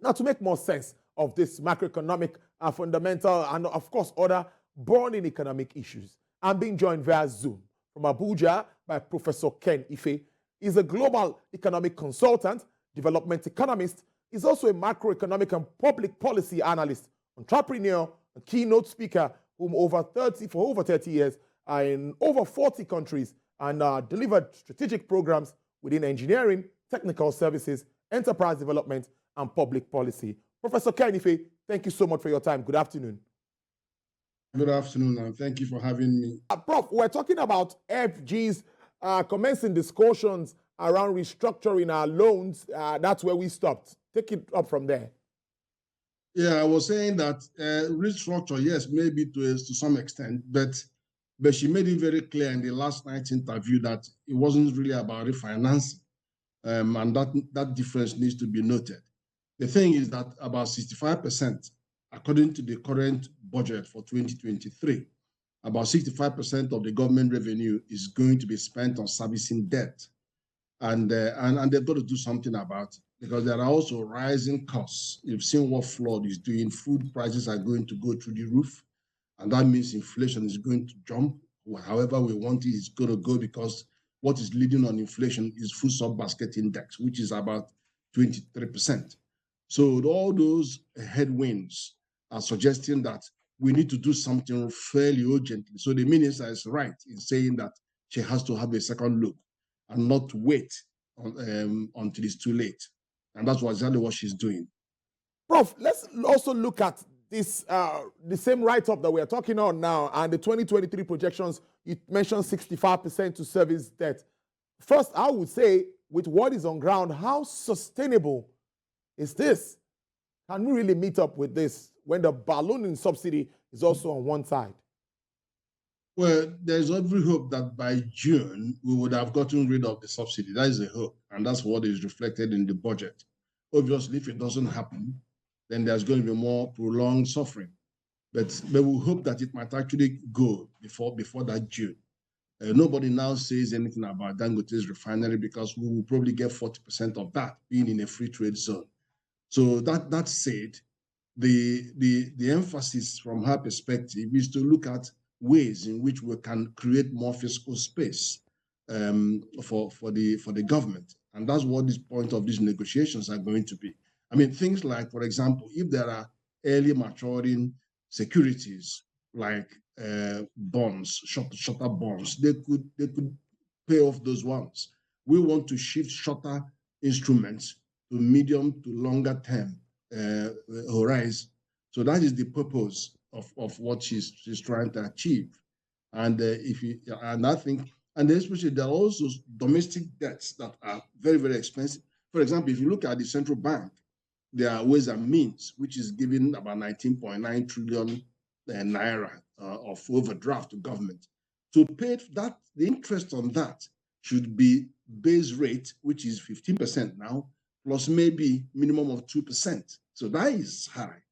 Now, to make more sense of this macroeconomic fundamental and, of course, other burning economic issues, I'm being joined via Zoom from Abuja by Professor Ken Ife. He's a global economic consultant, development economist. He's also a macroeconomic and public policy analyst, entrepreneur, a keynote speaker whom for over 30 years in over 40 countries and delivered strategic programs within engineering, technical services, enterprise development, and public policy. Professor Ken Ife, thank you so much for your time. Good afternoon. Good afternoon, and thank you for having me. Prof, we're talking about FG's commencing discussions around restructuring our loans. That's where we stopped. Take it up from there. Yeah, I was saying that restructure, yes, maybe to some extent, but she made it very clear in the last night's interview that it wasn't really about refinancing, and that difference needs to be noted. The thing is that about 65%, according to the current budget for 2023, about 65% of the government revenue is going to be spent on servicing debt, and they've got to do something about it, because there are also rising costs. You've seen what flood is doing. Food prices are going to go through the roof, and that means inflation is going to jump. However we want it, it's going to go, because what is leading on inflation is food sub-basket index, which is about 23%. So all those headwinds are suggesting that we need to do something fairly urgently. So the minister is right in saying that she has to have a second look and not wait until it's too late. And that's exactly what she's doing. Prof, let's also look at this, the same write-up that we're talking on now, and the 2023 projections. You mentioned 65% to service debt. First, I would say, with what is on ground, how sustainable is this? Can we really meet up with this when the ballooning subsidy is also on one side? Well, there's every hope that by June, we would have gotten rid of the subsidy. That is a hope, and that's what is reflected in the budget. Obviously, if it doesn't happen, then there's going to be more prolonged suffering. But we hope that it might actually go before that June. Nobody now says anything about Dangote's refinery, because we will probably get 40% of that being in a free trade zone. So that said, the emphasis from her perspective is to look at ways in which we can create more fiscal space for the government. And that's what the point of these negotiations are going to be. I mean, things like, for example, if there are early maturing securities like bonds, shorter bonds, they could pay off those ones. We want to shift shorter instruments to medium to longer term horizon. So that is the purpose of what she's trying to achieve. And I think, and especially there are also domestic debts that are very, very expensive. For example, if you look at the central bank, there are Ways and Means, which is giving about 19.9 trillion naira of overdraft to government. To pay that, the interest on that should be base rate, which is 15% now, plus maybe minimum of 2%. So that is high.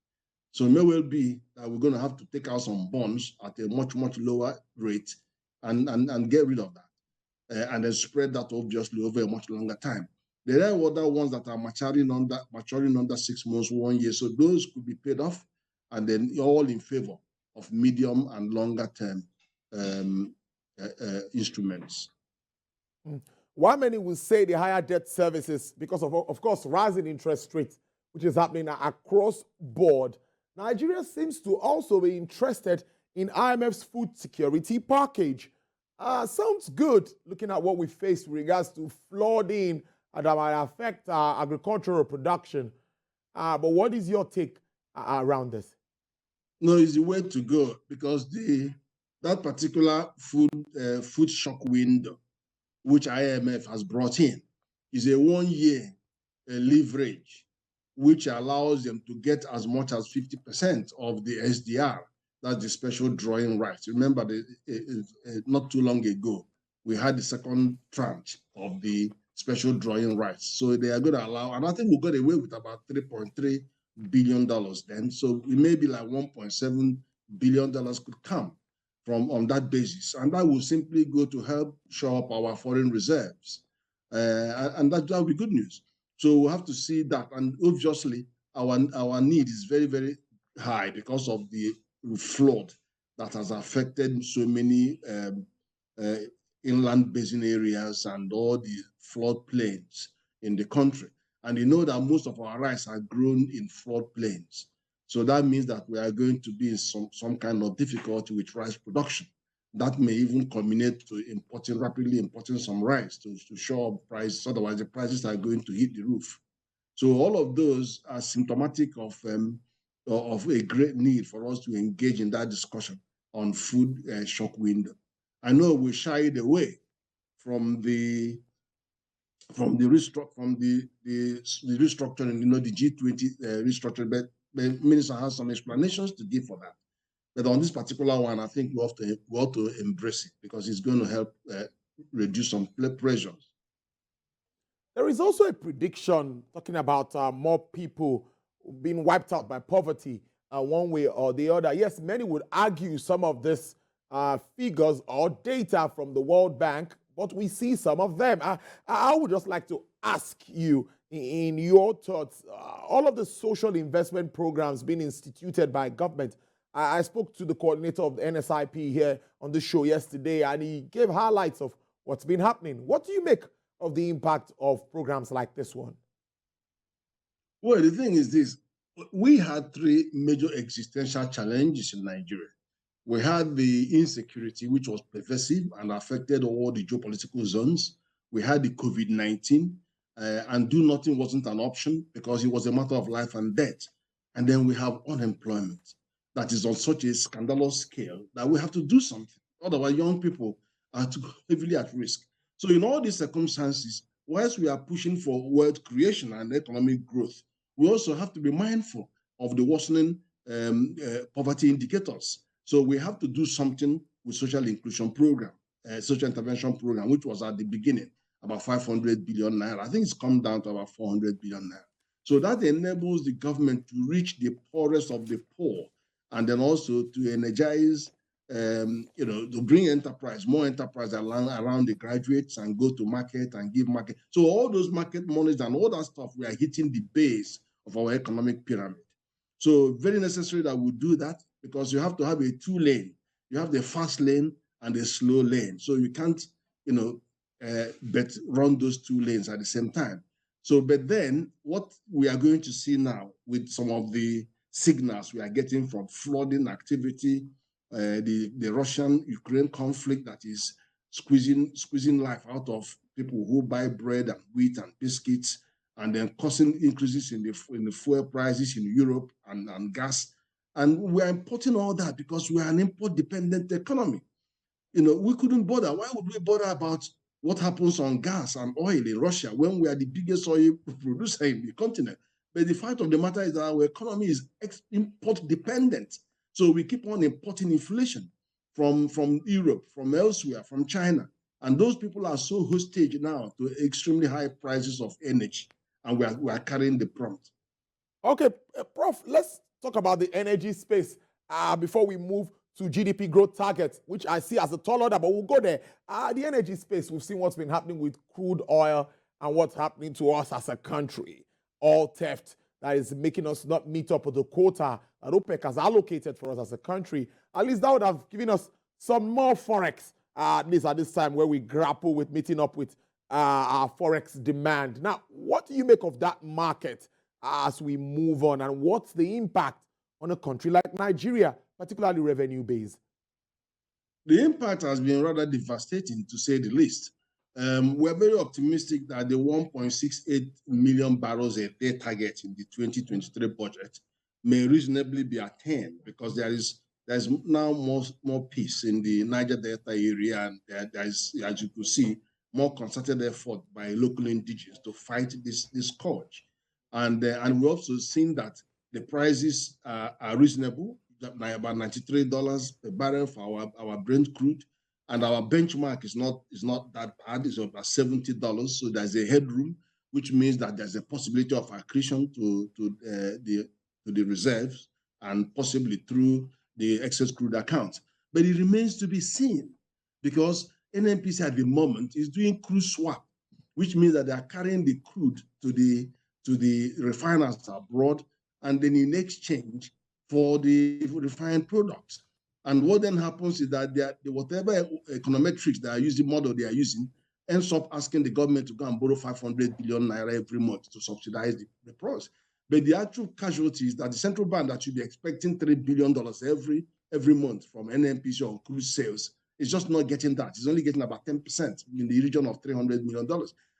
So it may well be that we're going to have to take out some bonds at a much, much lower rate and get rid of that, and then spread that obviously over a much longer time. There are other ones that are maturing under 6 months, 1 year. So those could be paid off, and then all in favor of medium and longer term instruments. While many will say the higher debt services because of course, rising interest rates, which is happening across board, Nigeria seems to also be interested in IMF's food security package. Sounds good, looking at what we faced with regards to flooding that might affect our agricultural production. But what is your take around this? No, it's the way to go, because that particular food shock window, which IMF has brought in, is a 1 year leverage, which allows them to get as much as 50% of the SDR, that's the special drawing rights. Remember, not too long ago, we had the second tranche of the special drawing rights. So they are going to allow, and I think we got away with about $3.3 billion then. So it may be like $1.7 billion could come from on that basis. And that will simply go to help shore up our foreign reserves. And that will be good news. So we'll have to see that. And obviously, our need is very, very high because of the flood that has affected so many uh, inland basin areas and all the floodplains in the country. And you know that most of our rice are grown in floodplains. So that means that we are going to be in some kind of difficulty with rice production. That may even culminate to rapidly importing some rice to show up prices. Otherwise, the prices are going to hit the roof. So all of those are symptomatic of a great need for us to engage in that discussion on food shock window. I know we shied away from the restructuring, the G20 restructuring, but the minister has some explanations to give for that. But on this particular one, I think we ought to embrace it because it's going to help reduce some pressures. There is also a prediction talking about more people being wiped out by poverty one way or the other. Yes, many would argue some of this figures or data from the World Bank, but we see some of them. I would just like to ask you, in your thoughts, all of the social investment programs being instituted by government. I spoke to the coordinator of the NSIP here on the show yesterday, and he gave highlights of what's been happening. What do you make of the impact of programs like this one? Well, the thing is this, we had three major existential challenges in Nigeria. We had the insecurity, which was pervasive and affected all the geopolitical zones. We had the COVID-19, and do nothing wasn't an option because it was a matter of life and death. And then we have unemployment that is on such a scandalous scale that we have to do something. Otherwise, young people are too heavily at risk. So in all these circumstances, whilst we are pushing for wealth creation and economic growth, we also have to be mindful of the worsening poverty indicators. So we have to do something with social inclusion program, social intervention program, which was at the beginning about 500 billion naira. I think it's come down to about 400 billion naira. So that enables the government to reach the poorest of the poor, and then also to energize, to bring enterprise, more enterprise around the graduates and go to market and give market. So all those market monies and all that stuff, we are hitting the base of our economic pyramid. So very necessary that we do that because you have to have a two lane. You have the fast lane and the slow lane. So you can't, but run those two lanes at the same time. So, but then what we are going to see now with some of the signals we are getting from flooding activity, the Russian-Ukraine conflict that is squeezing life out of people who buy bread and wheat and biscuits, and then causing increases in the fuel prices in Europe and gas. And we're importing all that because we're an import-dependent economy. We couldn't bother. Why would we bother about what happens on gas and oil in Russia when we are the biggest oil producer in the continent? But the fact of the matter is that our economy is import-dependent. So we keep on importing inflation from Europe, from elsewhere, from China. And those people are so hostage now to extremely high prices of energy. And we are carrying the prompt. Okay, Prof, let's talk about the energy space before we move to GDP growth targets, which I see as a tall order, but we'll go there. The energy space, we've seen what's been happening with crude oil and what's happening to us as a country. All theft that is making us not meet up with the quota that OPEC has allocated for us as a country. At least that would have given us some more forex, at least at this time where we grapple with meeting up with our forex demand. Now, what do you make of that market as we move on, and what's the impact on a country like Nigeria, particularly revenue-based? The impact has been rather devastating, to say the least. We're very optimistic that the 1.68 million barrels a day target in the 2023 budget may reasonably be attained because there's now more peace in the Niger Delta area, and there's, as you could see, more concerted effort by local indigenes to fight this scourge. And we've also seen that the prices are reasonable, about $93 per barrel for our Brent crude, and our benchmark is not that bad. It's about $70. So there's a headroom, which means that there's a possibility of accretion to the reserves and possibly through the excess crude account. But it remains to be seen because NNPC at the moment is doing crude swap, which means that they are carrying the crude to the refiners abroad and then in exchange for the refined products. And what then happens is that whatever econometrics they are using, model they are using, ends up asking the government to go and borrow 500 billion naira every month to subsidize the price. But the actual casualty is that the central bank that should be expecting $3 billion every month from NNPC or cruise sales is just not getting that. It's only getting about 10% in the region of $300 million.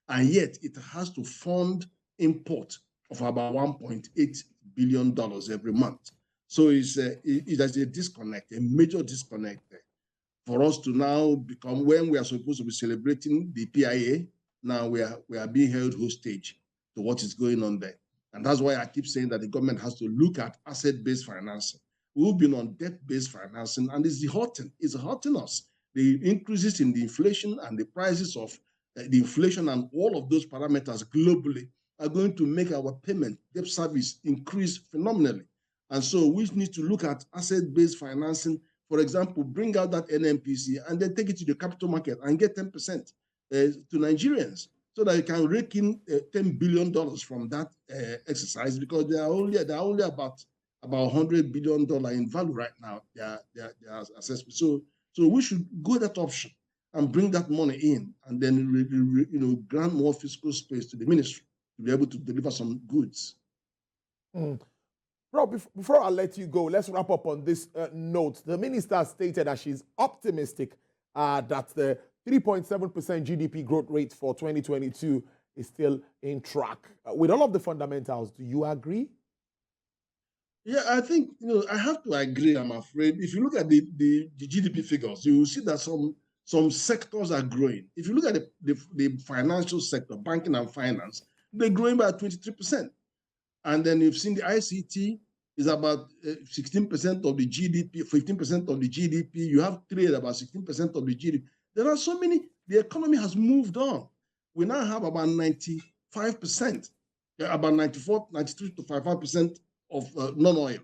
And yet it has to fund import of about $1.8 billion every month. So there's a disconnect, a major disconnect there. For us to now become, when we are supposed to be celebrating the PIA, now we are being held hostage to what is going on there. And that's why I keep saying that the government has to look at asset-based financing. We've been on debt-based financing, and it's hurting us. The increases in the inflation and the prices of the inflation and all of those parameters globally are going to make our payment debt service increase phenomenally. And so we need to look at asset-based financing. For example, bring out that NNPC and then take it to the capital market and get 10% to Nigerians, so that you can rake in $10 billion from that exercise, because they are only about $100 billion in value right now. Their assessment. So we should go that option and bring that money in, and then grant more fiscal space to the ministry to be able to deliver some goods. Bro, before I let you go, let's wrap up on this note. The minister stated that she's optimistic that the 3.7% GDP growth rate for 2022 is still in track. With all of the fundamentals, do you agree? Yeah, I think I have to agree, I'm afraid. If you look at the GDP figures, you will see that some sectors are growing. If you look at the financial sector, banking and finance, they're growing by 23%. And then you've seen the ICT is about 16% of the GDP, 15% of the GDP. You have trade about 16% of the GDP. There are so many, the economy has moved on. We now have about 95%, about 94, 93 to 55% of non-oil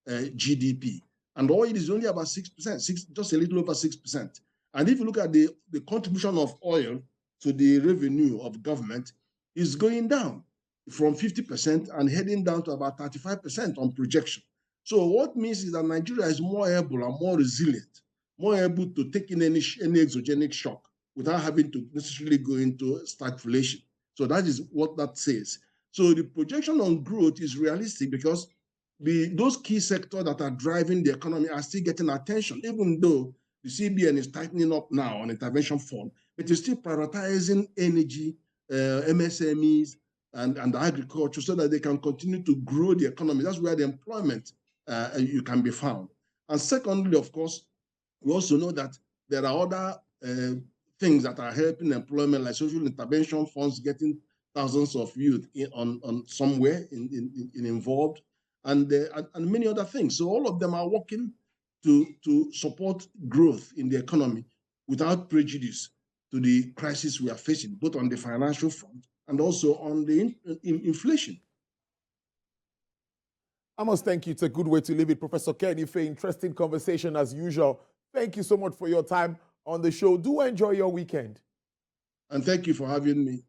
GDP. And oil is only about 6%, just a little over 6%. And if you look at the contribution of oil to the revenue of government, is going down from 50% and heading down to about 35% on projection. So what means is that Nigeria is more able and more resilient, more able to take in any exogenic shock without having to necessarily go into stagflation. So that is what that says. So the projection on growth is realistic because those key sectors that are driving the economy are still getting attention, even though the CBN is tightening up now on intervention fund, but it's still prioritizing energy, MSMEs, and agriculture, so that they can continue to grow the economy. That's where the employment you can be found. And secondly, of course, we also know that there are other things that are helping employment, like social intervention funds, getting thousands of youth on somewhere involved, and many other things. So all of them are working to support growth in the economy without prejudice to the crisis we are facing, both on the financial front and also on the inflation. I must thank you. It's a good way to leave it. Professor Ken Ife, interesting conversation as usual. Thank you so much for your time on the show. Do enjoy your weekend. And thank you for having me.